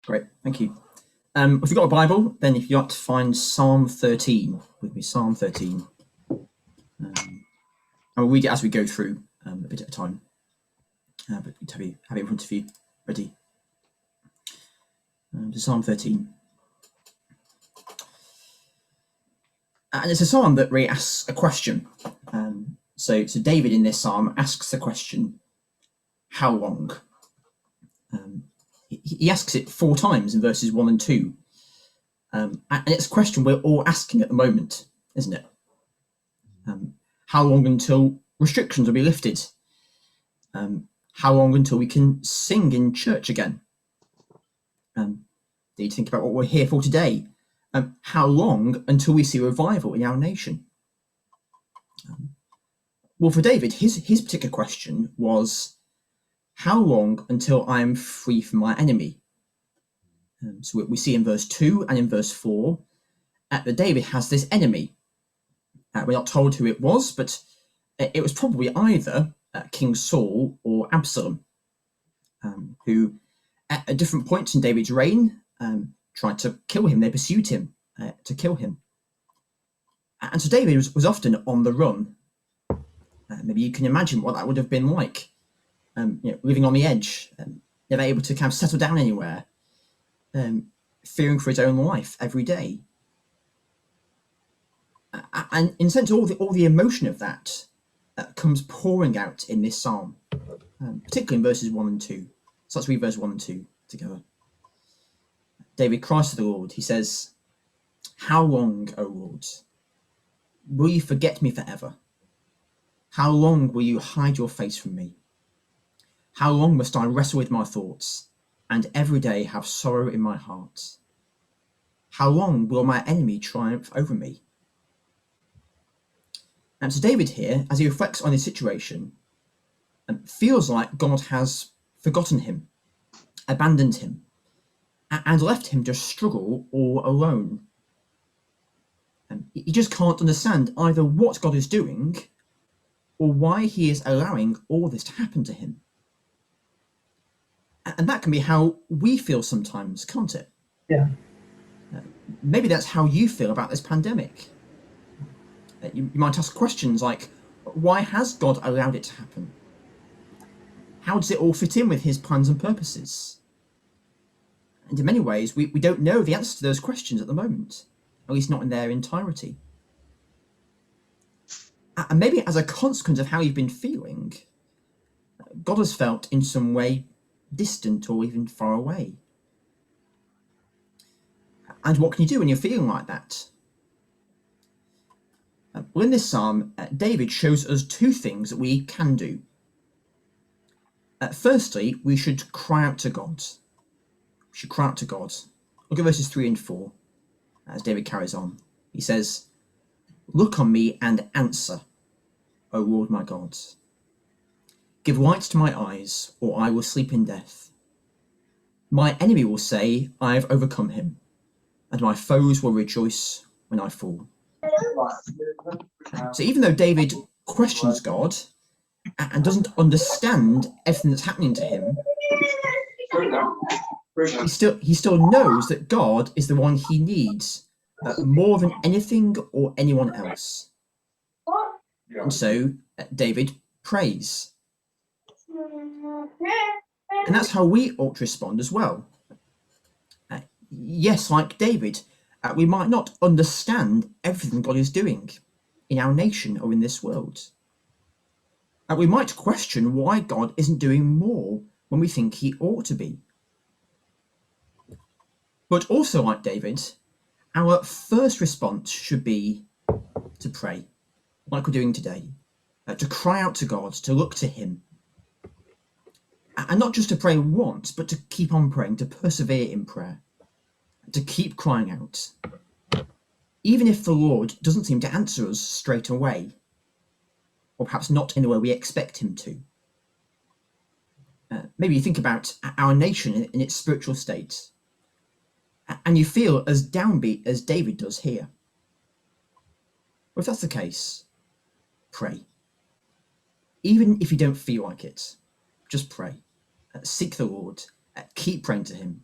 Great, thank you. If you've got a Bible, then if you like to find Psalm 13 with me, Psalm 13. I'll read it as we go through a bit at a time. But have it in front of you, ready. To Psalm 13. And it's a psalm that really asks a question. So David in this psalm asks the question, how long? He asks it 4 times in verses 1 and 2. And it's a question we're all asking at the moment, isn't it? How long until restrictions will be lifted? How long until we can sing in church again? Need to think about what we're here for today. How long until we see revival in our nation? Well, for David, his particular question was, how long until I am free from my enemy? So we see in verse 2 and in verse 4 that David has this enemy. We're not told who it was, but it was probably either King Saul or Absalom, who at different points in David's reign tried to kill him. They pursued him to kill him. And so David was often on the run. Maybe you can imagine what that would have been like, living on the edge, never able to kind of settle down anywhere, fearing for his own life every day. And in a sense, all the emotion of that comes pouring out in this psalm, particularly in verses 1 and 2. So let's read verse 1 and 2 together. David cries to the Lord. He says, how long, O Lord, will you forget me forever? How long will you hide your face from me? How long must I wrestle with my thoughts and every day have sorrow in my heart? How long will my enemy triumph over me? And so David here, as he reflects on his situation, feels like God has forgotten him, abandoned him, and left him to struggle all alone. He just can't understand either what God is doing or why he is allowing all this to happen to him. And that can be how we feel sometimes, can't it? Yeah. Maybe that's how you feel about this pandemic. You might ask questions like, why has God allowed it to happen? How does it all fit in with his plans and purposes? And in many ways, we don't know the answer to those questions at the moment, at least not in their entirety. And maybe as a consequence of how you've been feeling, God has felt in some way distant or even far away. And what can you do when you're feeling like that? Well, in this psalm, David shows us 2 things that we can do. Firstly, we should cry out to God. We should cry out to God. Look at verses 3 and 4 as David carries on. He says, look on me and answer, O Lord my God. Give light to my eyes, or I will sleep in death. My enemy will say, I have overcome him, and my foes will rejoice when I fall. So even though David questions God and doesn't understand everything that's happening to him, he still knows that God is the one he needs more than anything or anyone else. And so David prays. And that's how we ought to respond as well. Yes, like David, we might not understand everything God is doing in our nation or in this world. We might question why God isn't doing more when we think he ought to be. But also, like David, our first response should be to pray, like we're doing today, to cry out to God, to look to him. And not just to pray once, but to keep on praying, to persevere in prayer, to keep crying out. Even if the Lord doesn't seem to answer us straight away, or perhaps not in the way we expect him to. Maybe you think about our nation in its spiritual state, and you feel as downbeat as David does here. Well, if that's the case, pray. Even if you don't feel like it, just pray. Seek the Lord. Keep praying to him.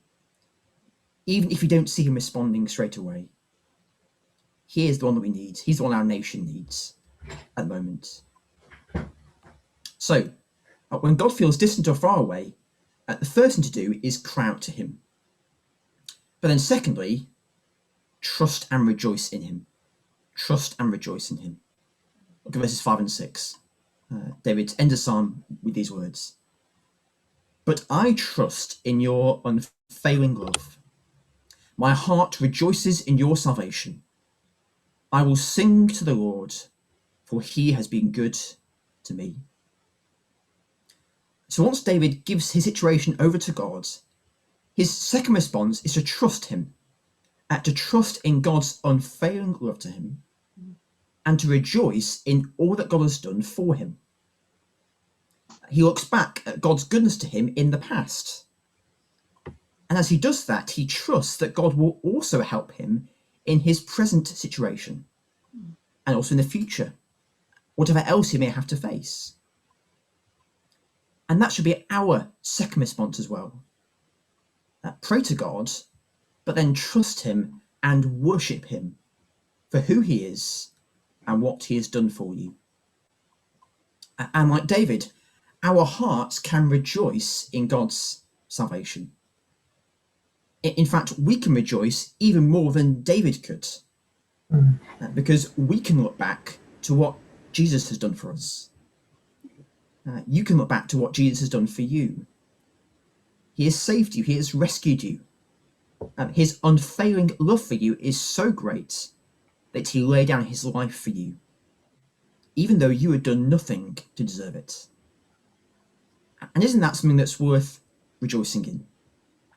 even if you don't see him responding straight away. He is the one that we need. He's the one our nation needs at the moment. So, when God feels distant or far away, the first thing to do is cry out to him. But then secondly, trust and rejoice in him. Trust and rejoice in him. Look at verses 5 and 6. David ends the psalm with these words. But I trust in your unfailing love. My heart rejoices in your salvation. I will sing to the Lord, for he has been good to me. So once David gives his situation over to God, his second response is to trust him, to trust in God's unfailing love to him, and to rejoice in all that God has done for him. He looks back at God's goodness to him in the past. And as he does that, he trusts that God will also help him in his present situation and also in the future, whatever else he may have to face. And that should be our second response as well. Pray to God, but then trust him and worship him for who he is and what he has done for you. And like David, our hearts can rejoice in God's salvation. In fact, we can rejoice even more than David could, because we can look back to what Jesus has done for us. You can look back to what Jesus has done for you. He has saved you. He has rescued you. His unfailing love for you is so great that he laid down his life for you, even though you had done nothing to deserve it. And isn't that something that's worth rejoicing in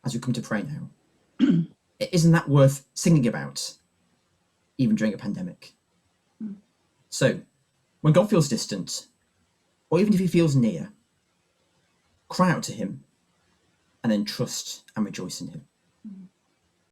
as we come to pray now? Isn't that worth singing about, even during a pandemic? So, when God feels distant, or even if he feels near, cry out to him and then trust and rejoice in him.